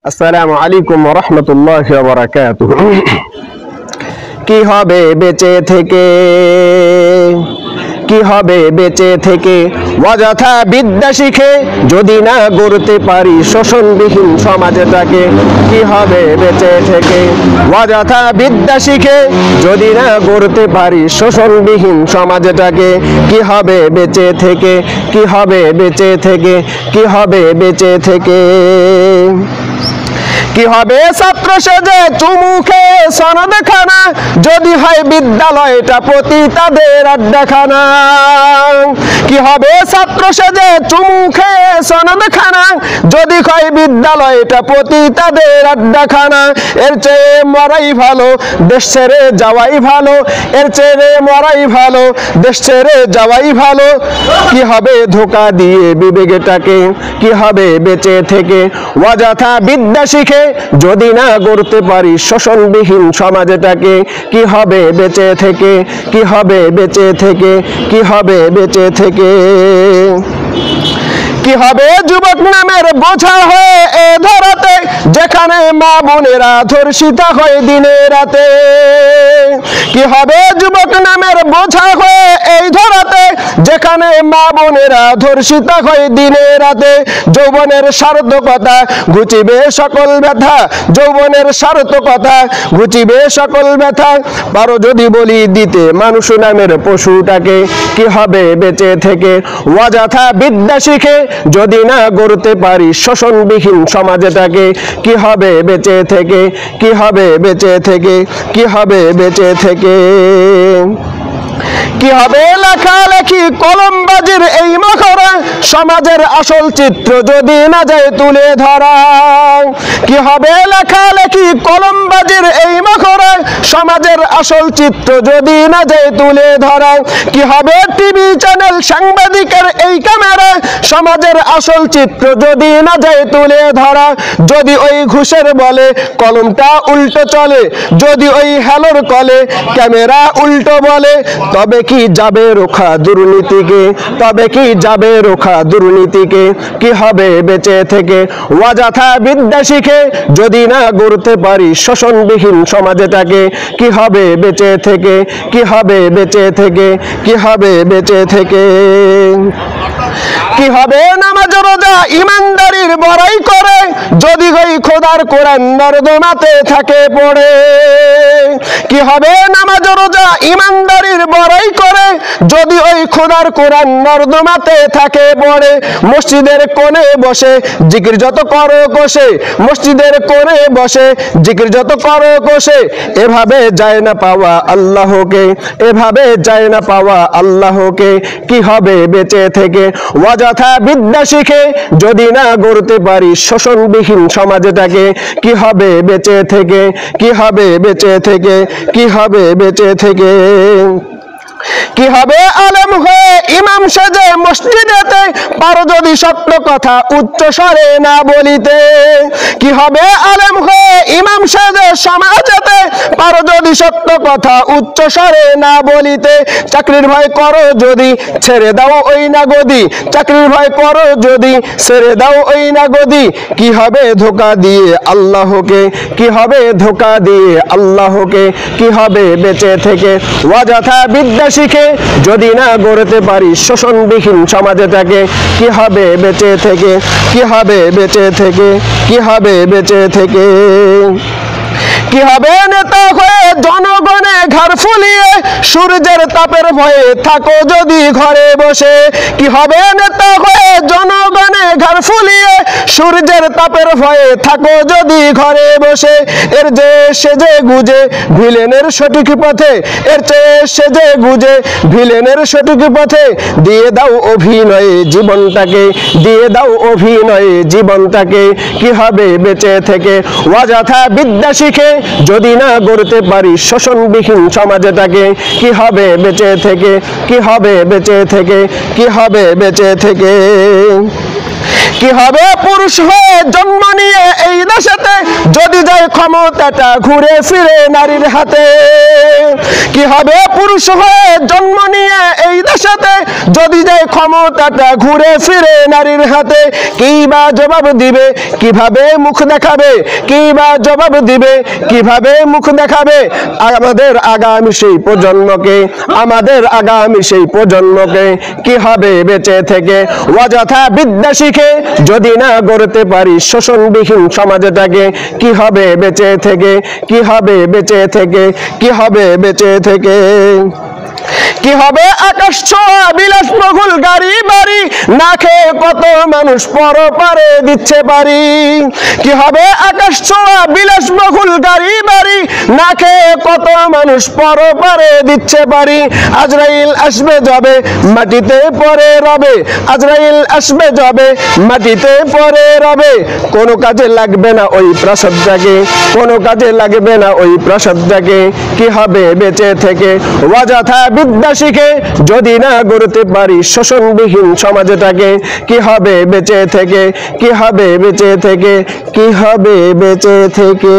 আসসালামু আলাইকুম ওয়া রাহমাতুল্লাহি ওয়া বারাকাতুহু। কি হবে বেঁচে থেকে, কি হবে বেঁচে থেকে অযথা বিদ্যা শিখে যদি না গড়তে পারি শোষণবিহীন সমাজটাকে। কি হবে বেঁচে থেকে অযথা বিদ্যা শিখে যদি না গড়তে পারি শোষণবিহীন সমাজটাকে। কি হবে বেঁচে থেকে, কি হবে বেঁচে থেকে, কি হবে বেঁচে থেকে। কি হবে ছাত্র সেজে চুমুখে সনদ খানা যদি হয় বিদ্যালয়টা প্রতি তাদের আড্ডাখানা। কি হবে ছাত্র সেজে চুমুখে সনদ খানা যদি হয় বিদ্যালয়টা প্রতি তাদের আড্ডাখানা। এর চেয়ে মরাই ভালো, দেশ ছেড়ে যাওয়াই ভালো, এর চেয়ে মরাই ভালো, দেশ ছেড়ে যাওয়াই ভালো। কি হবে ধোঁকা দিয়ে বিবেকটাকে, কি হবে বেঁচে থেকে অযথা বিদ্যা শিখে যদি না গড়তে পারি শোষণবিহীন সমাজটাকে। কি হবে বেঁচে থেকে, কি হবে বেঁচে থেকে, কি হবে বেঁচে থেকে। কি হবে যুবক নামের বোঝা হয়ে এ ধরাতে যেখানে মা বোনেরা ধর্ষিতা হয় দিনে রাতে। কি হবে যুবক নামের বোঝা হয়ে এই ধরাতে যেখানে মা বোনেরা ধর্ষিতা হয় দিনে রাতে। যৌবনের সার্থকতা ঘুচিবে সকল ব্যথা, যৌবনের সার্থকতা ঘুচিবে সকল ব্যথা। পারো যদি বলি দিতে মানুষ নামের পশুটাকে। কি হবে বেঁচে থেকে অযথা বিদ্যা শিখে যদি না গড়তে পারি শোষণবিহীন সমাজটাকে। কি হবে বেঁচে থেকে, কি হবে বেঁচে থেকে, কি হবে বেঁচে থেকে। কি হবে লেখালেখি কলমবাজির এই মখরা সমাজের আসল চিত্র যদি না যায় তুলে ধরা। কি হবে লেখালেখি কলমবাজির এই মখরা সমাজের আসল চিত্র যদি না যায় তুলে ধরা। কি হবে টিভি চ্যানেল সাংবাদিকের এই ক্যামেরা সমাজের আসল চিত্র যদি না যায় তুলে ধরা। যদি ওই ঘুষের বলে কলমটা উল্টো চলে, যদি ওই হ্যালোর কলে ক্যামেরা উল্টো বলে, তবে কি যাবে রোখা দুর্নীতিকে, তবে কি যাবে রোখা দুর্নীতিকে। কি হবে বেঁচে থেকে অযথা বিদ্যা শিখে যদি না গড়তে পারি শোষণবিহীন সমাজটাকে। কি হবে বেঁচে থেকে, কি হবে বেঁচে থেকে, কি হবে বেঁচে থেকে। কি হবে নামাজ রোজা ইমানদারির বড়াই করে যদি ওই খোদার কোরআন নর্দমাতে থাকে পড়ে। কি হবে নামাজ রোজা ইমানদারির বড়াই করে যদি ওই খোদার কোরআন নর্দমাতে থাকে পড়ে। মসজিদের কোণে বসে জিকির যত করো কষে, মসজিদের কোণে বসে জিকির যত করো কষে। এভাবে যায় না পাওয়া আল্লাহকে, এভাবে যায় না পাওয়া আল্লাহকে। কি হবে বেঁচে থেকে অযথা বিদ্যা শিখে যদি না গড়তে পারি শোষণবিহীন সমাজটাকে। কি হবে বেঁচে থেকে, কি হবে বেঁচে থেকে, কি হবে বেঁচে থেকে। কি হবে আলেম হয়ে ইমাম সেজে মসজিদেতে পারো যদি সত্য কথা উচ্চ স্বরে না বলিতে। কি হবে আলেম হয়ে ইমাম সেজে সমাজেতে পারো যদি সত্য কথা উচ্চ স্বরে না বলিতে। চাকরির ভয় করো যদি ছেড়ে দাও ওই না গদি, চাকরির ভয় করো যদি ছেড়ে দাও ওই না গদি। কি হবে ধোঁকা দিয়ে আল্লাহকে, কি হবে ধোঁকা দিয়ে আল্লাহকে। কি হবে বেঁচে থেকে অযথা বিদ্যা শিখে যদি না গড়তে পারি শোষণবিহীন সমাজটাকে। কি হবে বেঁচে থেকে, কি হবে বেঁচে থেকে, কি হবে বেঁচে থেকে। কি হবে নেতা হয়ে জনগণে ঘাড় ফুলিয়ে সূর্যের তাপের ভয়ে থাকো যদি ঘরে বসে। কি হবে নেতা হয়ে জনগণে ঘাড় ফুলিয়ে সূর্যের তাপের ভয়ে থাকো যদি ঘরে বসে। এর যে সেজে গুজে ভিলেনের সঠিক পথে, এর চেয়ে সেজে গুজে ভিলেনের সঠিক পথে। দিয়ে দাও অভিনয়ে জীবনটাকে, দিয়ে দাও অভিনয়ে জীবনটাকে। কি হবে বেঁচে থেকে অযথা বিদ্যা শিখে যদি না গড়তে পারি শোষণবিহীন সমাজটাকে। কি হবে বেঁচে থেকে, কি হবে বেঁচে থেকে, কি হবে বেঁচে থেকে। কি হবে পুরুষ হয়ে জন্ম নিয়ে এই দেশেতে যদি যায় ক্ষমতাটা ঘুরে ফিরে নারীর হাতে। কি হবে পুরুষ হয়ে জন্ম নিয়ে এই দেশে সাথে, যদি যায় ক্ষমতাটা ঘুরে ফিরে নারীর হাতে। কি বা জবাব দিবে, কিভাবে মুখ দেখাবে, কি বা জবাব দিবে, কিভাবে মুখ দেখাবে আমাদের আগামী সেই প্রজন্মকে, আমাদের আগামী সেই প্রজন্মকে। কি হবে বেঁচে থেকে অযথা বিদ্যা শিখে, যদি না গড়তে পারি শোষণবিহীন সমাজটাকে। কি হবে বেঁচে থেকে, কি হবে বেঁচে থেকে, কি হবে বেঁচে থেকে। কি হবে আকাশ ছোঁয়া বিলাসবহুল গাড়ি বাড়ি, না খেয়ে কত মানুষ পরপারে দিচ্ছে পারি। কি হবে আকাশ ছোঁয়া বিলাসবহুল গাড়ি বাড়ি, না খেয়ে কত মানুষ পরপারে দিচ্ছে পারি। আজরাইল আসবে যাবে মাটিতে পড়ে রবে, আজরাইল আসবে যাবে মাটিতে পড়ে রবে। কোনো কাজে লাগবে না ওই প্রাসাদটাকে, কোনো কাজে লাগবে না ওই প্রাসাদটাকে। কি হবে বেঁচে থেকে অযথা বিদ্যা শিখে, যদি না গড়তে পারি শোষণবিহীন সমাজটাকে। কি হবে বেঁচে থেকে, কি হবে বেঁচে থেকে, কি হবে বেঁচে থেকে।